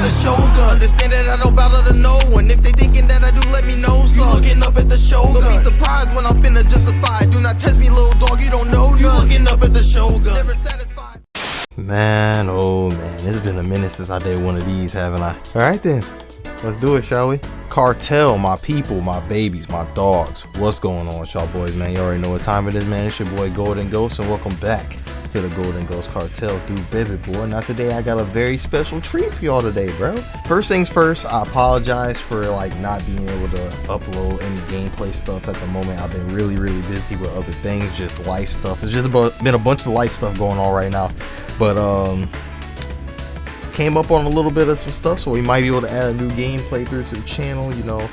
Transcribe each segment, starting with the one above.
the Shogun. Understand that I don't bow to no one. If they thinking that I do, let me know. So you looking up at the Shogun. Don't be surprised when I'm finna justify. Do not test me, little dog, you don't know. You looking up at the Shogun. Never satisfied. Man, oh man, it's been a minute since I did one of these, haven't I? All right then, let's do it, shall we? Cartel, my people, my babies, my dogs. What's going on with y'all boys, man? You already know what time it is, man. It's your boy Golden Ghost, and welcome back to the Golden Ghost Cartel. Do vivid, boy. Now today I got a very special treat for y'all today, bro. First things first, I apologize for not being able to upload any gameplay stuff at the moment. I've been really busy with other things, just life stuff. It's just been a bunch of life stuff going on right now, but came up on a little bit of some stuff, so we might be able to add a new game playthrough to the channel. You know,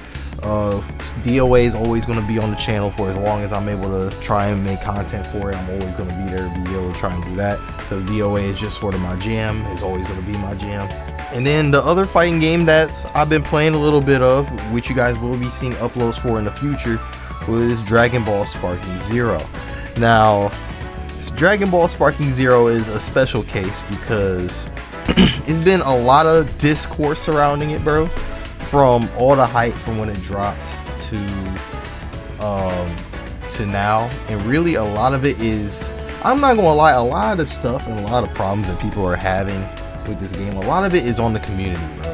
DOA is always going to be on the channel for as long as I'm able to try and make content for it. I'm always going to be there to be able to try and do that, because DOA is just sort of my jam. It's always going to be my jam. And then the other fighting game that I've been playing a little bit of, which you guys will be seeing uploads for in the future, was Dragon Ball Sparking Zero. Now, Dragon Ball Sparking Zero is a special case because it's been a lot of discourse surrounding it, bro, from all the hype from when it dropped to now. And really a lot of it is, I'm not gonna lie, a lot of the stuff and a lot of problems that people are having with this game, a lot of it is on the community, bro.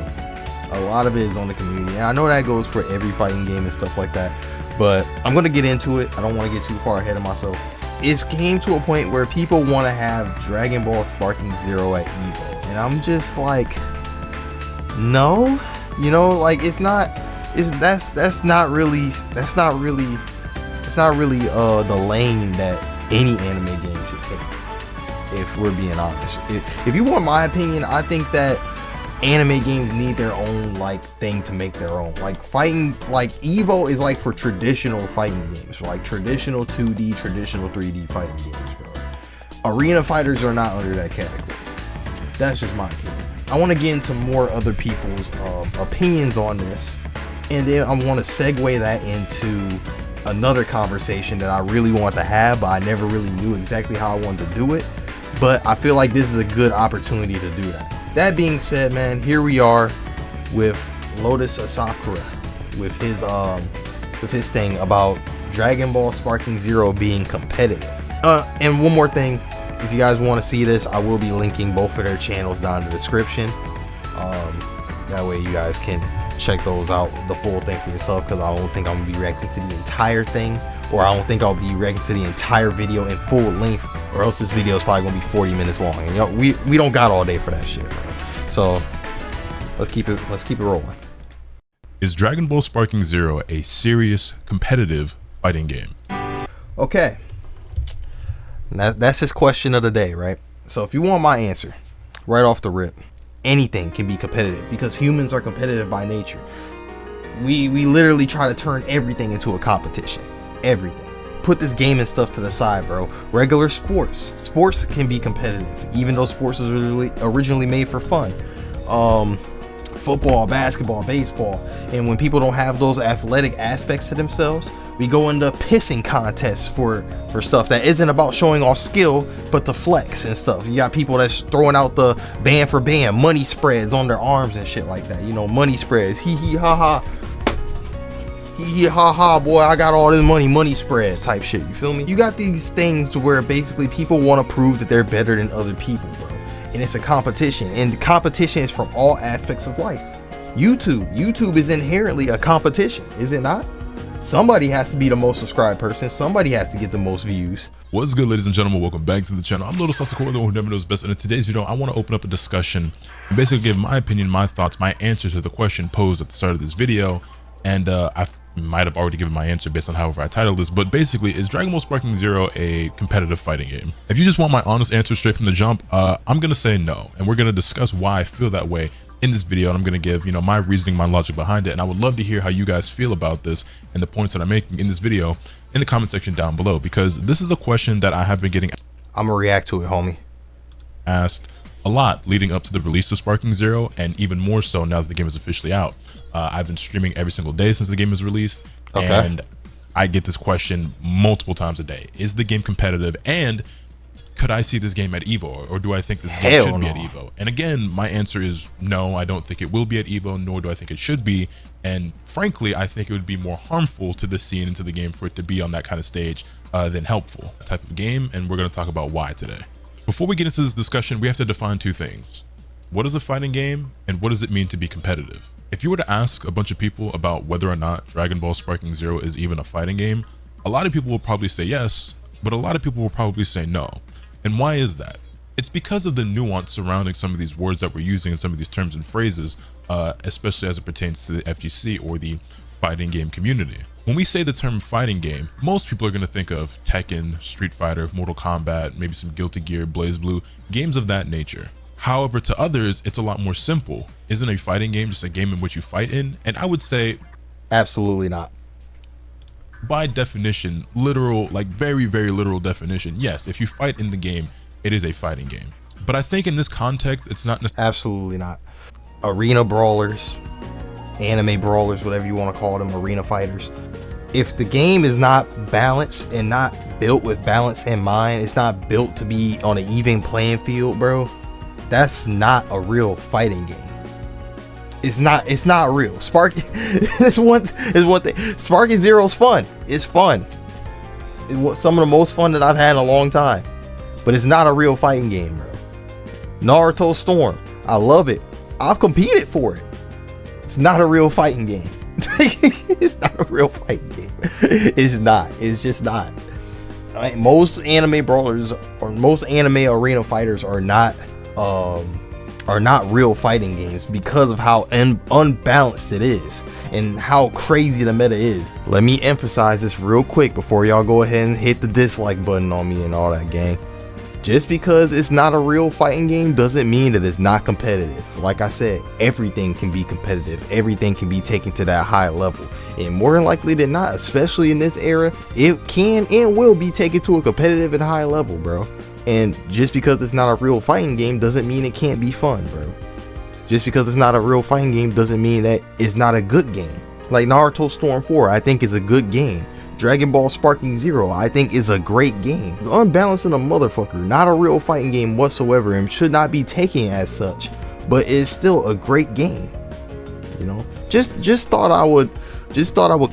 A lot of it is on the community, and I know that goes for every fighting game and stuff like that, but I'm gonna get into it. I don't want to get too far ahead of myself. It's came to a point where people want to have Dragon Ball Sparking Zero at EVO, and I'm just like, no, you know, like that's not really the lane that any anime game should take, if we're being honest. If you want my opinion, I think that anime games need their own like thing to make their own. Like fighting, like EVO is like for traditional fighting games, like traditional 2D, traditional 3D fighting games, bro. Arena fighters are not under that category. That's just my opinion. I want to get into more other people's opinions on this, and then I want to segue that into another conversation that I really want to have, but I never really knew exactly how I wanted to do it. But I feel like this is a good opportunity to do that. That being said, man, here we are with Lotus Asakura with his thing about Dragon Ball Sparking Zero being competitive. And one more thing, if you guys want to see this, I will be linking both of their channels down in the description. That way you guys can check those out, the full thing for yourself, because I don't think I'm gonna be reacting to the entire thing, or I don't think I'll be reacting to the entire video in full length, or else this video is probably gonna be 40 minutes long, and yo, we don't got all day for that shit, bro. So let's keep it rolling. Is Dragon Ball Sparking Zero a serious competitive fighting game? Okay, that's his question of the day, right? So if you want my answer right off the rip, anything can be competitive, because humans are competitive by nature. We literally try to turn everything into a competition. Everything. Put this gaming stuff to the side, bro. Regular sports can be competitive, even though sports was originally made for fun. Football, basketball, baseball. And when people don't have those athletic aspects to themselves, we go into pissing contests for stuff that isn't about showing off skill, but to flex and stuff. You got people that's throwing out the band for band money spreads on their arms and shit like that. You know, money spreads. Hee hee ha ha. Hee hee ha ha, boy, I got all this money spread type shit. You feel me? You got these things where basically people want to prove that they're better than other people, bro. And it's a competition, and the competition is from all aspects of life. YouTube is inherently a competition, is it not? Somebody has to be the most subscribed person. Somebody has to get the most views. What's good, ladies and gentlemen? Welcome back to the channel. I'm Little Sasakura, the one who never knows best. And in today's video, I want to open up a discussion and basically give my opinion, my thoughts, my answer to the question posed at the start of this video. And I might have already given my answer based on however I titled this, but basically, is Dragon Ball Sparking Zero a competitive fighting game? If you just want my honest answer straight from the jump, I'm gonna say no, and we're gonna discuss why I feel that way in this video, and I'm gonna give, you know, my reasoning, my logic behind it, and I would love to hear how you guys feel about this and the points that I'm making in this video in the comment section down below, because this is a question that I have been getting. I'm gonna react to it, homie. Asked a lot leading up to the release of Sparking Zero, and even more so now that the game is officially out. I've been streaming every single day since the game is released, and I get this question multiple times a day. Is the game competitive, and could I see this game at EVO, or do I think this game Hell should be no. at EVO? And again, my answer is no, I don't think it will be at EVO, nor do I think it should be. And frankly, I think it would be more harmful to the scene and to the game for it to be on that kind of stage than helpful type of game. And we're going to talk about why today. Before we get into this discussion, we have to define two things. What is a fighting game, and what does it mean to be competitive? If you were to ask a bunch of people about whether or not Dragon Ball Sparking Zero is even a fighting game, a lot of people will probably say yes, but a lot of people will probably say no. And why is that? It's because of the nuance surrounding some of these words that we're using and some of these terms and phrases, especially as it pertains to the FGC or the fighting game community. When we say the term fighting game, most people are going to think of Tekken, Street Fighter, Mortal Kombat, maybe some Guilty Gear, BlazBlue, games of that nature. However, to others, it's a lot more simple. Isn't a fighting game just a game in which you fight in? And I would say, Absolutely not. by definition, literal, like very, very literal definition, yes, if you fight in the game, it is a fighting game. But I think in this context, it's not necessarily. Absolutely not. Arena brawlers, anime brawlers, whatever you want to call them, arena fighters. If the game is not balanced and not built with balance in mind, it's not built to be on an even playing field, bro. That's not a real fighting game. It's not real. Is one thing. Sparking Zero's fun. It's fun. It was some of the most fun that I've had in a long time. But it's not a real fighting game, bro. Naruto Storm. I love it. I've competed for it. It's not a real fighting game. It's not a real fighting game. It's not. It's just not. Most anime brawlers or most anime arena fighters are not real fighting games because of how unbalanced it is and how crazy the meta is. Let me emphasize this real quick before y'all go ahead and hit the dislike button on me and all that, gang. Just because it's not a real fighting game doesn't mean that it's not competitive. Like I said, everything can be competitive. Everything can be taken to that high level. And more than likely than not, especially in this era, it can and will be taken to a competitive and high level, bro. And just because it's not a real fighting game doesn't mean it can't be fun, bro. Just because it's not a real fighting game doesn't mean that it's not a good game. Like Naruto Storm 4, I think is a good game. Dragon Ball Sparking Zero, I think is a great game. Unbalanced in a motherfucker, not a real fighting game whatsoever, and should not be taken as such. But it's still a great game. You know, just thought I would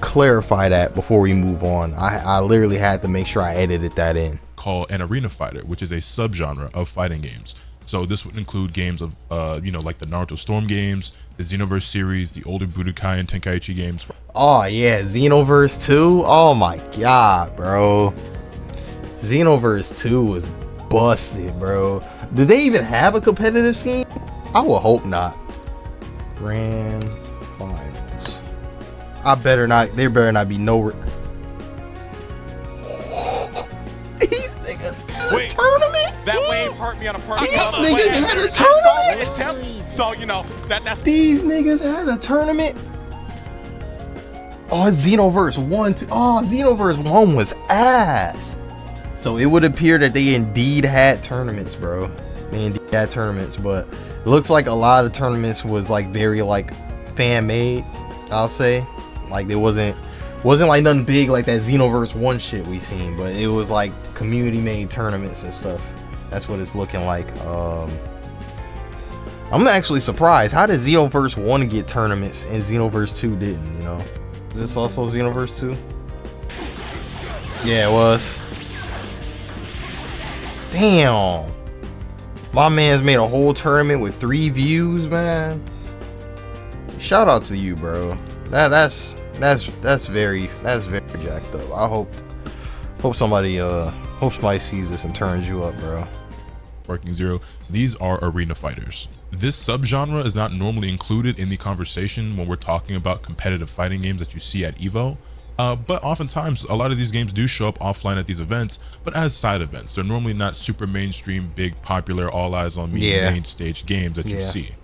clarify that before we move on. I literally had to make sure I edited that in. Called an arena fighter, which is a subgenre of fighting games. So this would include games of, like the Naruto Storm games, the Xenoverse series, the older Budokai and Tenkaichi games. Oh yeah, Xenoverse 2. Oh my god, bro. Xenoverse 2 was busted, bro. Did they even have a competitive scene? I would hope not. Grand finals. There better not be no. These niggas had a tournament. That wave hurt me on a personal These niggas had a tournament. attempts. So that's These niggas had a tournament. Oh, Xenoverse 1, 2. Oh, Xenoverse 1 was ass. So it would appear that they indeed had tournaments, bro. They indeed had tournaments, but it looks like a lot of the tournaments was like very like fan made, I'll say. Like it wasn't like nothing big like that Xenoverse 1 shit we seen, but it was like community made tournaments and stuff. That's what it's looking like. I'm actually surprised. How did Xenoverse 1 get tournaments and Xenoverse 2 didn't, you know? Is this also Xenoverse 2? Yeah, it was. Damn. My man's made a whole tournament with 3 views, man. Shout out to you, bro. That's very jacked up. I hope somebody sees this and turns you up, bro. Sparking Zero, these are arena fighters. This subgenre is not normally included in the conversation when we're talking about competitive fighting games that you see at EVO, but oftentimes a lot of these games do show up offline at these events, but as side events. They're normally not super mainstream, big, popular, all eyes on me main stage games that you see.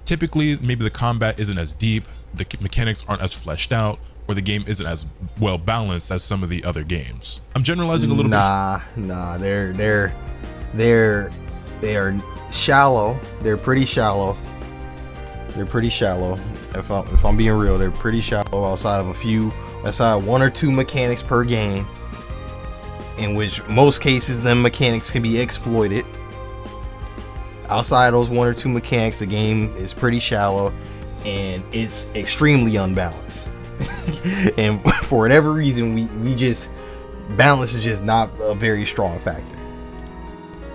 Typically, maybe the combat isn't as deep, the mechanics aren't as fleshed out, or the game isn't as well balanced as some of the other games. I'm generalizing a little bit. Nah, they are shallow. They're pretty shallow. If I'm being real, they're pretty shallow outside of 1 or 2 mechanics per game. in which most cases the mechanics can be exploited. Outside of those one or two mechanics, the game is pretty shallow and it's extremely unbalanced. And for whatever reason, we just, balance is just not a very strong factor.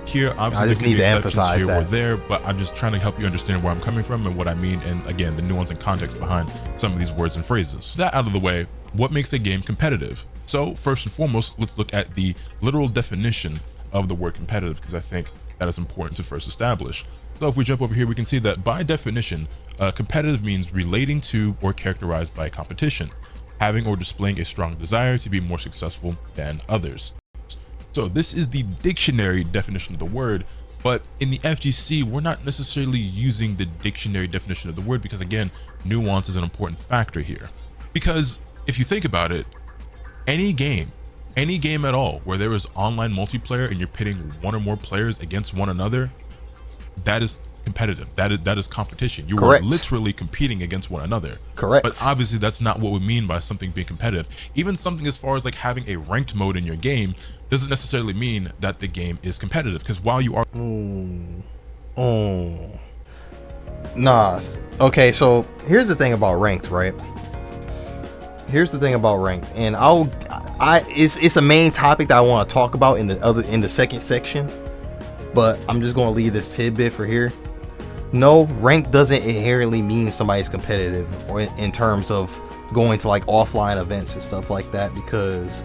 Here, obviously, I just need to emphasize here that. or there, but I'm just trying to help you understand where I'm coming from and what I mean, and again, the nuance and context behind some of these words and phrases. That out of the way, what makes a game competitive? So first and foremost, let's look at the literal definition of the word competitive, because I think that is important to first establish. So if we jump over here, we can see that by definition, competitive means relating to or characterized by competition, having or displaying a strong desire to be more successful than others. So this is the dictionary definition of the word, but in the FGC, we're not necessarily using the dictionary definition of the word because, again, nuance is an important factor here. Because if you think about it, any game at all where there is online multiplayer and you're pitting one or more players against one another, that is competitive. That is competition. You Correct. are literally competing against one another. Correct. But obviously that's not what we mean by something being competitive. Even something as far as like having a ranked mode in your game doesn't necessarily mean that the game is competitive, because while you are Nah. Okay, so here's the thing about ranked, right? Here's the thing about ranked, and it's a main topic that I want to talk about in the second section, but I'm just going to leave this tidbit for here. No, rank doesn't inherently mean somebody's competitive, or in terms of going to like offline events and stuff like that, because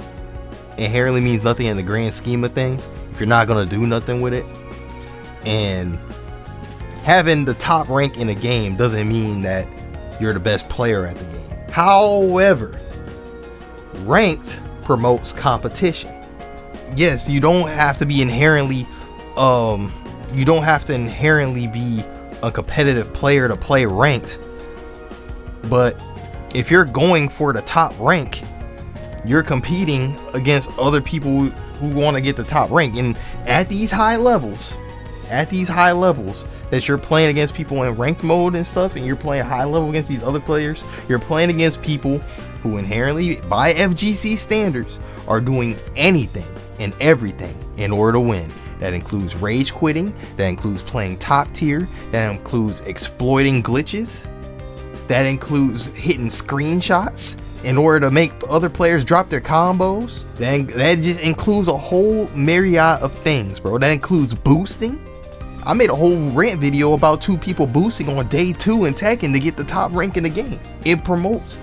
inherently means nothing in the grand scheme of things if you're not going to do nothing with it. And having the top rank in a game doesn't mean that you're the best player at the game. However, ranked promotes competition. Yes, you don't have to be inherently be a competitive player to play ranked, but if you're going for the top rank, you're competing against other people who want to get the top rank. And at these high levels that you're playing against people in ranked mode and stuff, and you're playing high level against these other players, you're playing against people who inherently, by FGC standards, are doing anything and everything in order to win. That includes rage quitting, that includes playing top tier, that includes exploiting glitches, that includes hitting screenshots in order to make other players drop their combos. That just includes a whole myriad of things, bro. That includes boosting. I made a whole rant video about 2 people boosting on day 2 in Tekken to get the top rank in the game. It promotes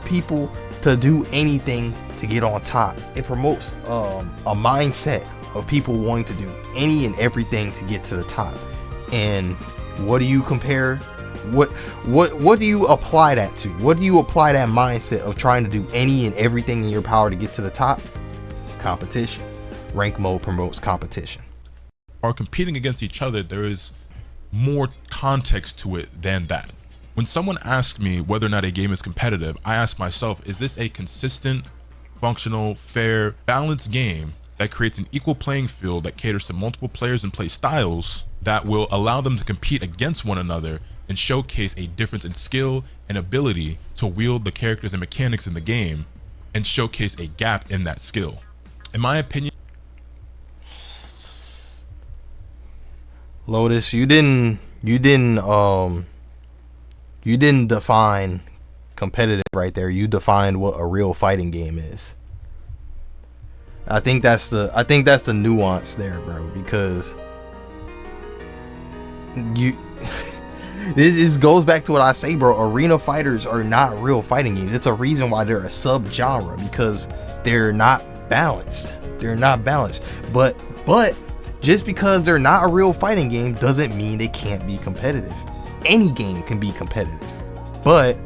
people to do anything to get on top. It promotes a mindset of people wanting to do any and everything to get to the top. And what do you compare? What do you apply that to? What do you apply that mindset of trying to do any and everything in your power to get to the top? Competition. Rank mode promotes competition. are competing against each other, there is more context to it than that. When someone asks me whether or not a game is competitive, I ask myself, is this a consistent, functional, fair, balanced game that creates an equal playing field that caters to multiple players and play styles that will allow them to compete against one another and showcase a difference in skill and ability to wield the characters and mechanics in the game and showcase a gap in that skill? In my opinion, Lotus, you didn't define competitive right there. You defined what a real fighting game is. I think that's the nuance there, bro, because this goes back to what I say, bro. Arena fighters are not real fighting games. It's a reason why they're a sub-genre, because they're not balanced. But just because they're not a real fighting game doesn't mean they can't be competitive. Any game can be competitive. But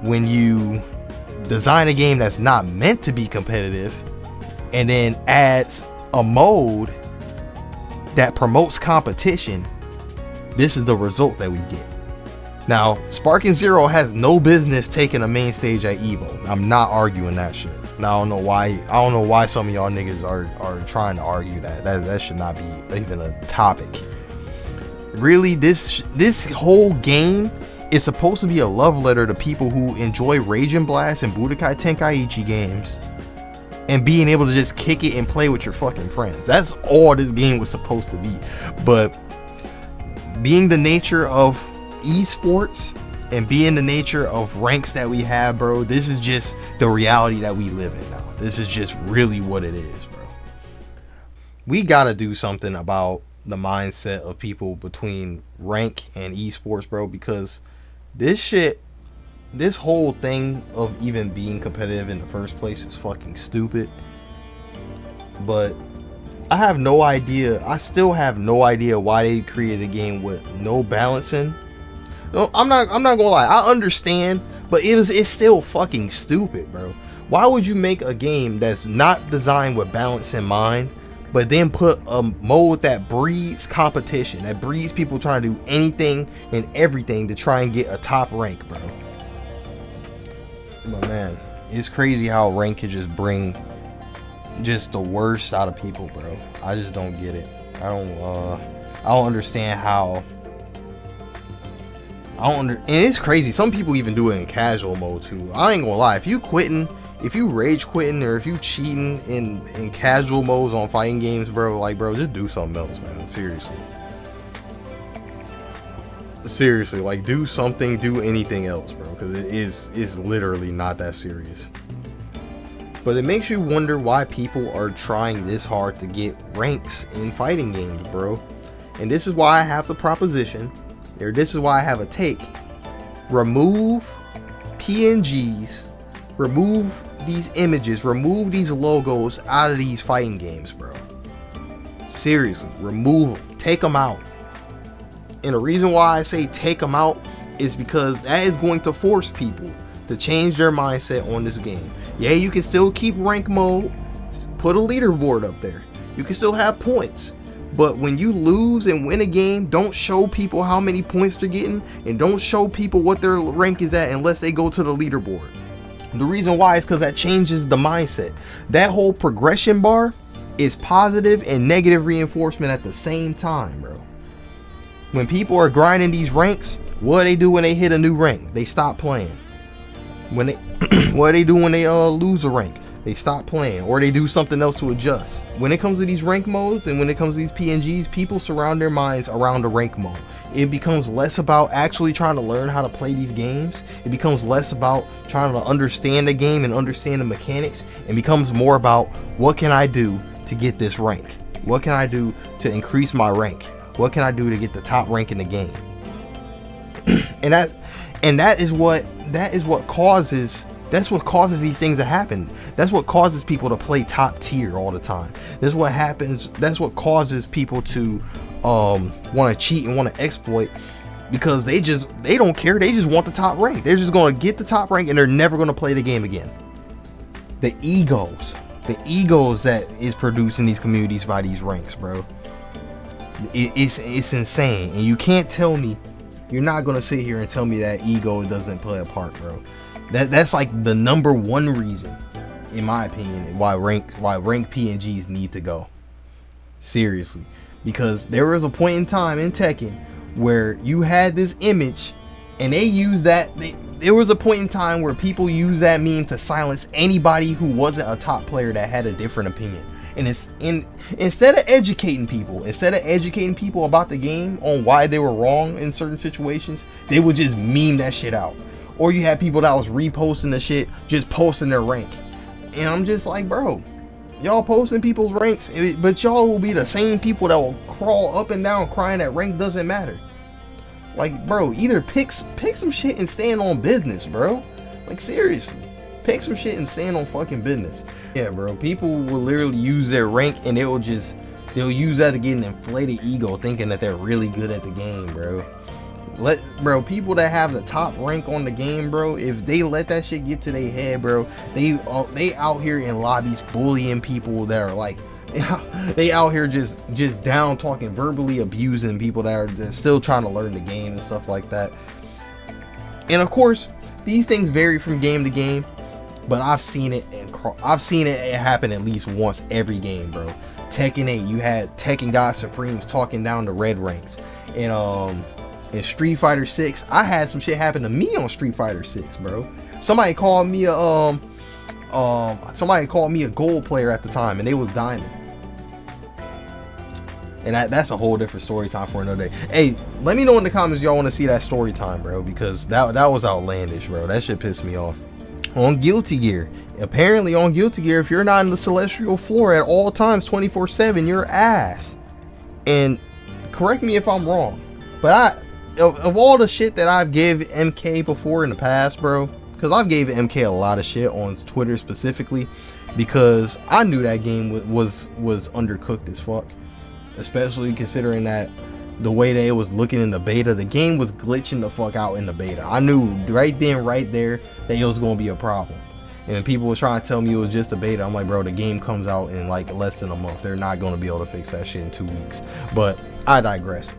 when you design a game that's not meant to be competitive and then adds a mode that promotes competition, this is the result that we get. Now, Sparking Zero has no business taking a main stage at Evo. I'm not arguing that shit. Now, I don't know why some of y'all niggas are trying to argue that should not be even a topic. Really, this whole game is supposed to be a love letter to people who enjoy Rage and Blast and Budokai Tenkaichi games and being able to just kick it and play with your fucking friends. That's all this game was supposed to be. But being the nature of esports and being the nature of ranks that we have, bro, this is just the reality that we live in now. This is just really what it is, bro. We gotta do something about the mindset of people between rank and esports, bro, because this whole thing of even being competitive in the first place is fucking stupid. But I have no idea. I still have no idea why they created a game with no balancing. No, I'm not gonna lie. I understand, but it's still fucking stupid, bro. Why would you make a game that's not designed with balance in mind, but then put a mode that breeds competition, that breeds people trying to do anything and everything to try and get a top rank, bro? But man, it's crazy how rank can just bring just the worst out of people, bro. I just don't get it. I don't understand how. And it's crazy. Some people even do it in casual mode too. I ain't gonna lie. If you rage quitting, or if you cheating in casual modes on fighting games, bro, like, bro, just do something else, man. Seriously, like, do something, do anything else, bro, because it's literally not that serious. But it makes you wonder why people are trying this hard to get ranks in fighting games, bro. And this is why I have the proposition, or this is why I have a take. Remove PNGs, remove these images, remove these logos out of these fighting games, bro. Seriously, remove them, take them out. And the reason why I say take them out is because that is going to force people to change their mindset on this game. Yeah, you can still keep rank mode, put a leaderboard up there, you can still have points, but when you lose and win a game, don't show people how many points they're getting, and don't show people what their rank is at unless they go to the leaderboard. The reason why is because that changes the mindset. That whole progression bar is positive and negative reinforcement at the same time, bro. When people are grinding these ranks, what do they do when they hit a new rank? They stop playing. When they what do they do when they lose a rank? They stop playing, or they do something else to adjust. When it comes to these rank modes and when it comes to these PNGs, people surround their minds around the rank mode. It becomes less about actually trying to learn how to play these games. It becomes less about trying to understand the game and understand the mechanics. It becomes more about, what can I do to get this rank? What can I do to increase my rank? What can I do to get the top rank in the game? and that is what causes these things to happen. That's what causes people to play top tier all the time. This is what happens. That's what causes people to want to cheat and want to exploit, because they don't care. They just want the top rank. They're just going to get the top rank and they're never going to play the game again. The egos that is producing these communities by these ranks, bro. It's insane. And you can't tell me, you're not going to sit here and tell me that ego doesn't play a part, bro. That's like the number one reason, in my opinion, why rank PNGs need to go. Seriously. Because there was a point in time in Tekken where you had this image and they used that. There was a point in time where people used that meme to silence anybody who wasn't a top player that had a different opinion. And instead of educating people about the game on why they were wrong in certain situations, they would just meme that shit out. Or you had people that was reposting the shit, just posting their rank. And I'm just like, bro, y'all posting people's ranks, but y'all will be the same people that will crawl up and down crying that rank doesn't matter. Like, bro, either pick some shit and stand on business, bro. Like, seriously. Pick some shit and stand on fucking business. Yeah, bro, people will literally use their rank and they'll use that to get an inflated ego, thinking that they're really good at the game, bro. People that have the top rank on the game, bro, if they let that shit get to their head, bro, they out here in lobbies bullying people that are like, they out here just down talking, verbally abusing people that are still trying to learn the game and stuff like that. And of course, these things vary from game to game, but I've seen it happen at least once every game, bro. Tekken 8, you had Tekken God Supremes talking down the red ranks, and in Street Fighter 6, I had some shit happen to me on Street Fighter 6, bro. Somebody called me a somebody called me a gold player at the time, and they was diamond. And that's a whole different story time for another day. Hey, let me know in the comments y'all want to see that story time, bro, because that was outlandish, bro. That shit pissed me off. On Guilty Gear, apparently on Guilty Gear, if you're not in the celestial floor at all times 24/7, you're ass. And correct me if I'm wrong, but of all the shit that I've gave MK before in the past, bro, because I've gave MK a lot of shit on Twitter specifically, because I knew that game was undercooked as fuck. Especially considering that the way that it was looking in the beta, the game was glitching the fuck out in the beta. I knew right then, right there, that it was going to be a problem. And people was trying to tell me it was just a beta. I'm like, bro, the game comes out in like less than a month. They're not going to be able to fix that shit in 2 weeks. But I digress.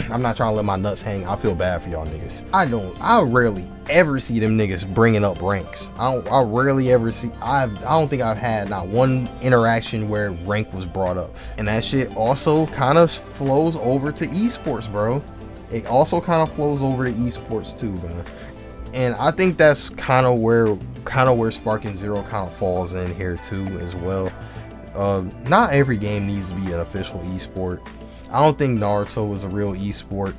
I'm not trying to let my nuts hang. I feel bad for y'all niggas. I rarely ever see them niggas bringing up ranks. I rarely ever see. I don't think I've had not one interaction where rank was brought up. And that shit also kind of flows over to esports, bro. It also kind of flows over to esports too, man. And I think that's kind of where Sparking Zero kind of falls in here too as well. Not every game needs to be an official esport. I don't think Naruto is a real esport.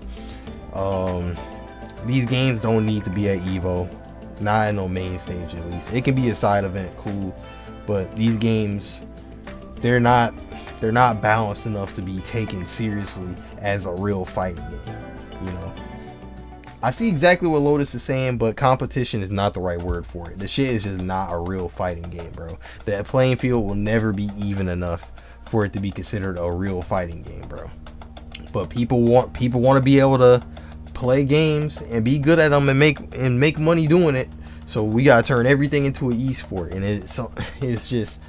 These games don't need to be at Evo, not at no main stage at least. It can be a side event, cool, but these games, they're not balanced enough to be taken seriously as a real fighting game. You know, I see exactly what Lotus is saying, but competition is not the right word for it. The shit is just not a real fighting game, bro. That playing field will never be even enough for it to be considered a real fighting game, bro. But people want to be able to play games and be good at them and make money doing it. So we gotta turn everything into an esport, and it's just,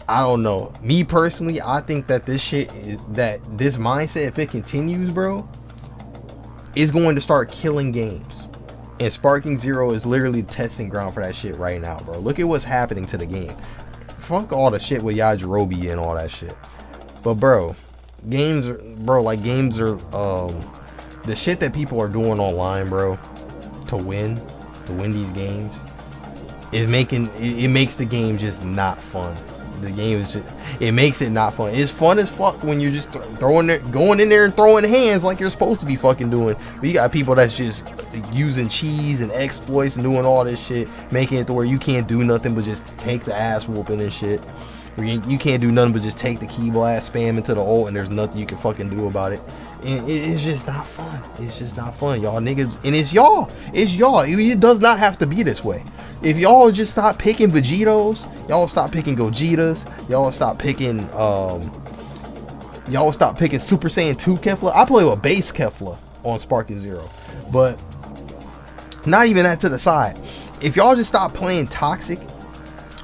I don't know. Me personally, I think that this mindset, if it continues, bro, is going to start killing games. And Sparking Zero is literally the testing ground for that shit right now, bro. Look at what's happening to the game. Fuck all the shit with Yajirobe and all that shit. But bro, games are the shit that people are doing online, bro, to win these games, it makes the game just not fun. The game is just, it makes it not fun. It's fun as fuck when you're just going in there and throwing hands like you're supposed to be fucking doing. But you got people that's just using cheese and exploits and doing all this shit, making it to where you can't do nothing but just take the ass whooping and shit. You can't do nothing but just take the key blast, spam into the ult, and there's nothing you can fucking do about it. And it's just not fun. It's just not fun, y'all niggas. And it's y'all. It does not have to be this way. If y'all just stop picking Vegetos, y'all stop picking Gogetas, y'all stop picking Super Saiyan 2 Kefla. I play with base Kefla on Sparking Zero, but not even that to the side. If y'all just stop playing toxic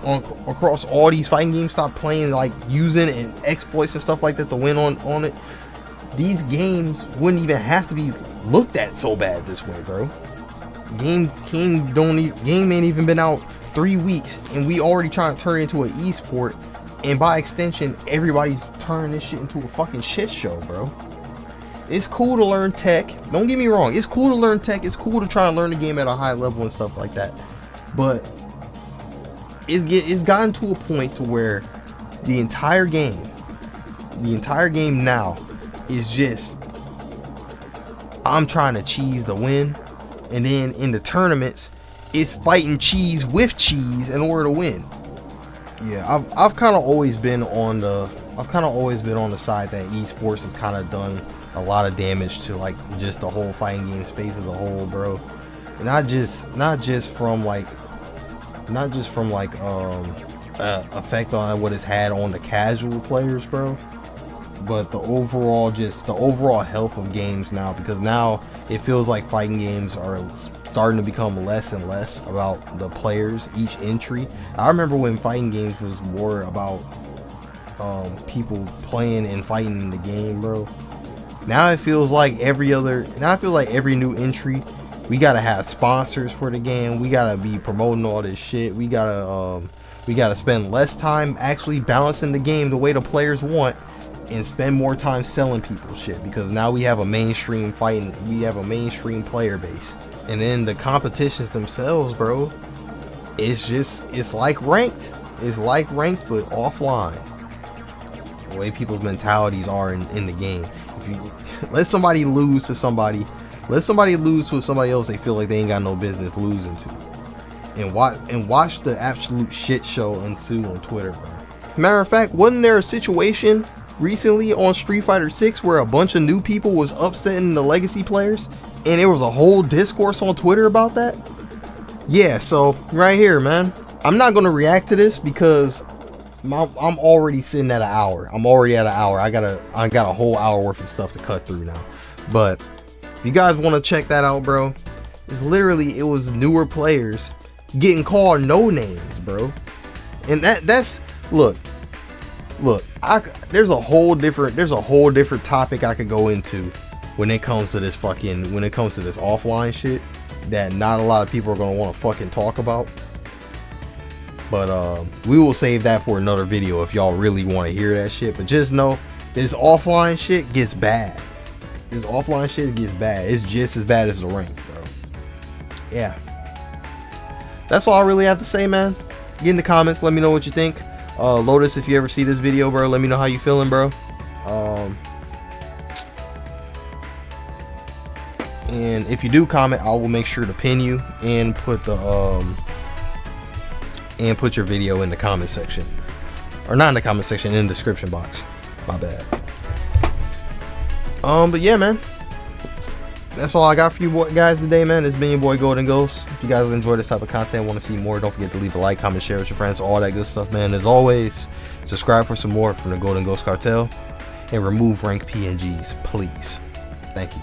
across all these fighting games, stop playing like using and exploits and stuff like that to win on it, these games wouldn't even have to be looked at so bad this way, bro. Game ain't even been out 3 weeks and we already trying to turn it into an esport, and by extension everybody's turning this shit into a fucking shit show, bro. It's cool to learn tech, don't get me wrong, it's cool to learn tech, it's cool to try and learn the game at a high level and stuff like that, but it's gotten to a point to where the entire game now is just, I'm trying to cheese the win, and then in the tournaments it's fighting cheese with cheese in order to win. Yeah, I've kind of always been on the side that esports have kind of done a lot of damage to like just the whole fighting game space as a whole, bro. And not just from effect on what it's had on the casual players, bro, but the overall health of games now, because now it feels like fighting games are starting to become less and less about the players, each entry. I remember when fighting games was more about people playing and fighting in the game, bro. Now it feels like every new entry, we gotta have sponsors for the game, we gotta be promoting all this shit, we gotta spend less time actually balancing the game the way the players want, and spend more time selling people shit, because now we have a mainstream player base. And then the competitions themselves, bro, it's like ranked. It's like ranked, but offline. The way people's mentalities are in the game. If you let somebody lose to somebody else they feel like they ain't got no business losing to, and watch the absolute shit show ensue on Twitter, bro. Matter of fact, wasn't there a situation recently on Street Fighter 6 where a bunch of new people was upsetting the legacy players, and there was a whole discourse on Twitter about that? Yeah, so right here, man, I'm not gonna react to this because I'm already sitting at an hour. I'm already at an hour. I got a whole hour worth of stuff to cut through now. But if you guys want to check that out, bro, it was newer players getting called no names, bro. And that's look, there's a whole different topic I could go into when it comes to this offline shit that not a lot of people are gonna want to fucking talk about. But we will save that for another video if y'all really want to hear that shit. But just know this offline shit gets bad. It's just as bad as the rank, bro. Yeah. That's all I really have to say, man. Get in the comments, let me know what you think. Lotus, if you ever see this video, bro, let me know how you feeling, bro. And if you do comment, I will make sure to pin you and put your video in the comment section, or not in the comment section, in the description box. My bad. But yeah, man, that's all I got for you guys today, man. It's been your boy Golden Ghost. If you guys enjoy this type of content, want to see more, don't forget to leave a like, comment, share with your friends, all that good stuff, man. As always, subscribe for some more from the Golden Ghost Cartel, and remove Rank PNGs, please. Thank you.